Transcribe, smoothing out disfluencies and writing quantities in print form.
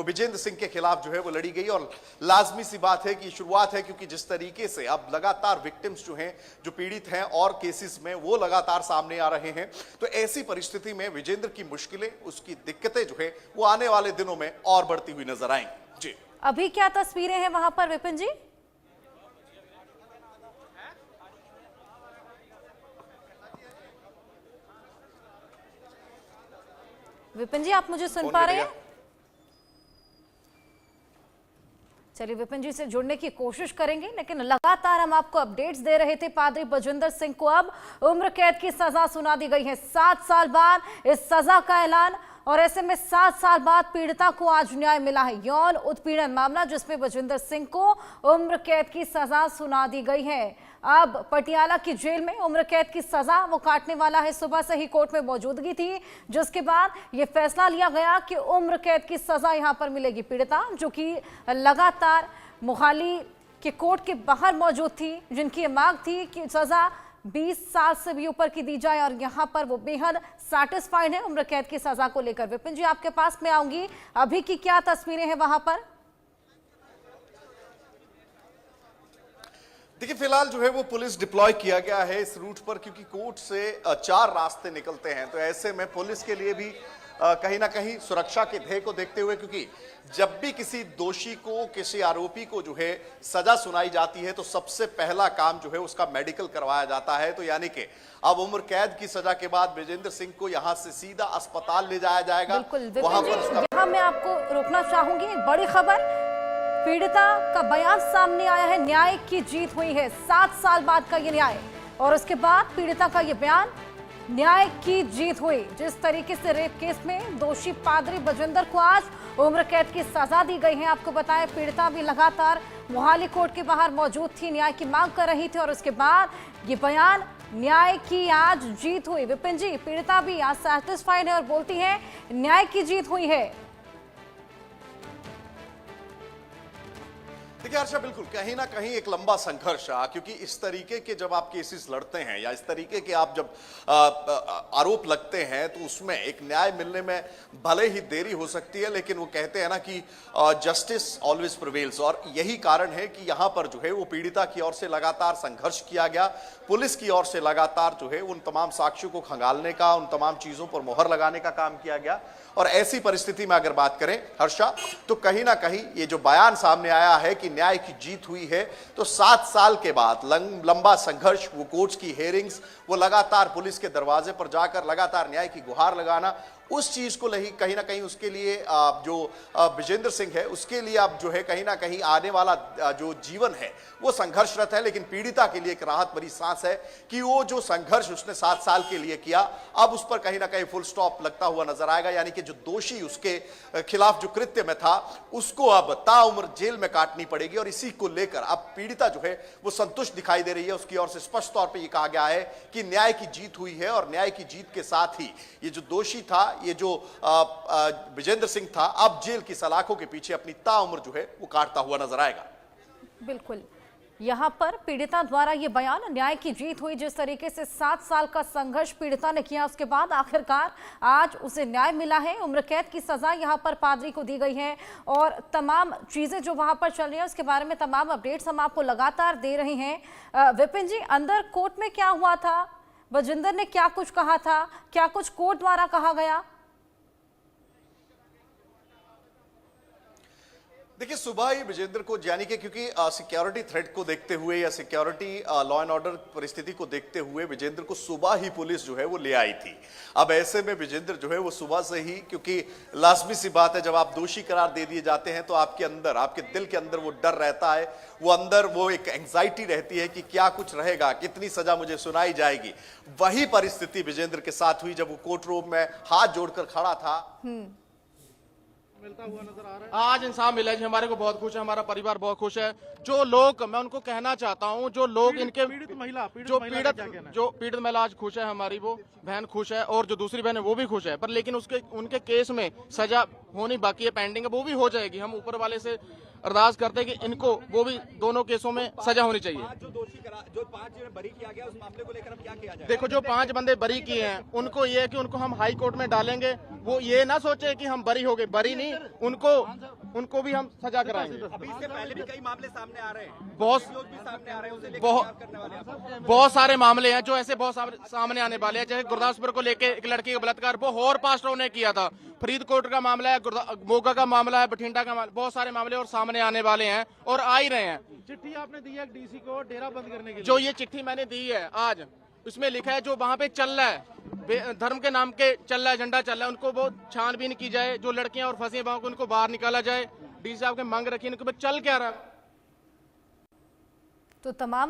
वो विजेंद्र सिंह के खिलाफ जो है वो लड़ी गई। और लाजमी सी बात है कि शुरुआत है, क्योंकि जिस तरीके से अब लगातार विक्टिम्स जो हैं, जो पीड़ित हैं और केसेस में वो लगातार सामने आ रहे हैं, तो ऐसी परिस्थिति में विजेंद्र की मुश्किलें, उसकी दिक्कतें जो है वो आने वाले दिनों में और बढ़ती हुई नजर आएंगी। जी, अभी क्या तस्वीरें हैं वहां पर विपिन जी? विपिन जी, आप मुझे सुन पा रहे हैं? चलिए विपिन जी से जुड़ने की कोशिश करेंगे, लेकिन लगातार हम आपको अपडेट्स दे रहे थे। पादरी बजिंदर सिंह को अब उम्र कैद की सजा सुना दी गई है। 7 साल बाद इस सजा का ऐलान, और ऐसे में 7 साल बाद पीड़िता को आज न्याय मिला है। यौन उत्पीड़न मामला जिसमें बजिंदर सिंह को उम्र कैद की सजा सुना दी गई है। अब पटियाला की जेल में उम्र कैद की सजा वो काटने वाला है। सुबह से ही कोर्ट में मौजूदगी थी, जिसके बाद ये फैसला लिया गया कि उम्र कैद की सजा यहां पर मिलेगी। पीड़िता जो कि लगातार मोहाली के कोर्ट के बाहर मौजूद थी, जिनकी मांग थी कि सजा 20 साल से भी ऊपर की दी जाए, और यहां पर वो बेहद सैटिस्फाइड है उम्र कैद की सजा को लेकर। विपिन जी, आपके पास मैं आऊंगी, अभी की क्या तस्वीरें हैं वहां पर? देखिए, फिलहाल जो है वो पुलिस डिप्लॉय किया गया है इस रूट पर, क्योंकि कोर्ट से 4 रास्ते निकलते हैं। तो ऐसे में पुलिस के लिए भी कहीं ना कहीं सुरक्षा के ध्येय को देखते हुए, क्योंकि जब भी किसी दोषी को, किसी आरोपी को जो है सजा सुनाई जाती है, तो सबसे पहला काम जो है उसका मेडिकल करवाया जाता है। तो यानी कि अब उम्र कैद की सजा के बाद विजेंद्र सिंह को यहां से सीधा अस्पताल ले जाया जाएगा। वहां पर यहां मैं आपको रोकना चाहूंगी। एक बड़ी खबर, पीड़िता का बयान सामने आया है, न्याय की जीत हुई है। 7 साल बाद का ये न्याय, और उसके बाद पीड़िता का ये बयान, न्याय की जीत हुई। जिस तरीके से रेप केस में दोषी पादरी बजिंदर को आज उम्र कैद की सजा दी गई है। आपको बताएं, पीड़िता भी लगातार मोहाली कोर्ट के बाहर मौजूद थी, न्याय की मांग कर रही थी, और उसके बाद ये बयान, न्याय की आज जीत हुई। विपिन जी, पीड़िता भी आज सैटिस्फाइड है और बोलती है न्याय की जीत हुई है। देखिए हर्षा, बिल्कुल कहीं ना कहीं एक लंबा संघर्ष रहा, क्योंकि इस तरीके के जब आप केसेस लड़ते हैं या इस तरीके के आप जब आरोप लगते हैं, तो उसमें एक न्याय मिलने में भले ही देरी हो सकती है, लेकिन वो कहते हैं ना कि जस्टिस ऑलवेज प्रिवेल्स। और यही कारण है कि यहां पर जो है वो पीड़िता की ओर से लगातार संघर्ष किया गया, पुलिस की ओर से लगातार जो है उन तमाम साक्ष्यों को खंगालने का, उन तमाम चीजों पर मोहर लगाने का काम किया गया। और ऐसी परिस्थिति में अगर बात करें हर्षा, तो कहीं ना कहीं ये जो बयान सामने आया है कि न्याय की जीत हुई है, तो 7 साल के बाद लंबा संघर्ष, वो कोर्ट की हेयरिंग्स, वो लगातार पुलिस के दरवाजे पर जाकर लगातार न्याय की गुहार लगाना, उस चीज को कहीं ना कहीं उसके लिए जो विजेंद्र सिंह है, उसके लिए अब जो है कहीं ना कहीं आने वाला जो जीवन है वो संघर्षरत है। लेकिन पीड़िता के लिए एक राहत भरी सांस है कि वो जो संघर्ष उसने 7 साल के लिए किया, अब उस पर कहीं ना कहीं फुल स्टॉप लगता हुआ नजर आएगा। यानी कि जो दोषी उसके खिलाफ जो कृत्य में था, उसको अब ताउम्र जेल में काटनी पड़ेगी। और इसी को लेकर अब पीड़िता जो है वो संतुष्ट दिखाई दे रही है। उसकी ओर से स्पष्ट तौर पर यह कहा गया है कि न्याय की जीत हुई है, और न्याय की जीत के साथ ही ये जो दोषी था, ये जो विजेंद्र सिंह था, अब जेल की सलाखों के पीछे अपनी ताउम्र जो है वो काटता हुआ नजर आएगा। बिल्कुल, यहां पर पीड़िता द्वारा ये बयान, न्याय की जीत हुई। जिस तरीके से 7 साल का संघर्ष पीड़िता ने किया, उसके बाद आखिरकार आज उसे न्याय मिला है। उम्र कैद की सजा यहां पर पादरी को दी गई है, और तमाम चीजें जो वहां पर चल रही है उसके बारे में तमाम अपडेट्स हम आपको लगातार दे रहे हैं। विपिन जी, अंदर कोर्ट में क्या हुआ था, बजिंदर ने क्या कुछ कहा था, क्या कुछ कोर्ट द्वारा कहा गया? देखिए, सुबह ही विजेंद्र को, यानी कि क्योंकि सिक्योरिटी थ्रेट को देखते हुए या सिक्योरिटी लॉ एंड ऑर्डर परिस्थिति को देखते हुए विजेंद्र को सुबह ही पुलिस जो है वो ले आई थी। अब ऐसे में विजेंद्र जो है वो सुबह से ही, क्योंकि लाजमी सी बात है, जब आप दोषी करार दे दिए जाते हैं तो आपके अंदर, आपके दिल के अंदर वो डर रहता है, वो अंदर वो एक एंग्जाइटी रहती है कि क्या कुछ रहेगा, कितनी सजा मुझे सुनाई जाएगी। वही परिस्थिति विजेंद्र के साथ हुई जब वो कोर्ट रूम में हाथ जोड़कर खड़ा था। मिलता हुआ नजर आ रहा है। आज इंसान मिला जी, हमारे को बहुत खुश है, हमारा परिवार बहुत खुश है। जो लोग, मैं उनको कहना चाहता हूँ, जो लोग इनके पीड़ित महिला आज खुश है, हमारी वो बहन खुश है, और जो दूसरी बहन है वो भी खुश है। पर लेकिन उनके केस में सजा होनी बाकी है, पेंडिंग है, वो भी हो जाएगी। हम ऊपर वाले से अरदास करते हैं कि इनको, वो भी दोनों केसों में सजा होनी चाहिए। जो 5 बरी किया गया, उस मामले को लेकर अब क्या किया जाए? देखो, जो 5 बंदे बरी किए हैं, उनको ये है कि उनको हम हाई कोर्ट में डालेंगे, वो ये ना सोचे कि हम बरी हो गए, बरी नहीं, उनको भी हम सजा कराएंगे। अभी इससे पहले भी कई मामले सामने आ रहे हैं, बहुत लोग भी सामने आ रहे हैं, उसे लेकर बहुत क्या करने वाले हैं आप? बहुत सारे मामले हैं जो ऐसे बहुत सामने आने वाले हैं। जैसे गुरदासपुर को लेके एक लड़की का बलात्कार वो और पास्टरों ने किया था, फरीदकोट का मामला है, मोगा का मामला है, बठिंडा का मामला, बहुत सारे मामले और सामने आने वाले हैं और आ ही रहे हैं। चिट्ठी आपने दी है डीसी को डेरा बंद करने के लिए। जो ये चिट्ठी मैंने दी है आज, उसमें लिखा है जो वहां पे चल रहा है, धर्म के नाम के चल रहा है, एजेंडा चल रहा है, उनको वो छानबीन की जाए, जो लड़कियां और फंसी हैं उनको बाहर निकाला जाए। डी साहब के मांग रखी, इनके चल क्या रहा है। तो तमाम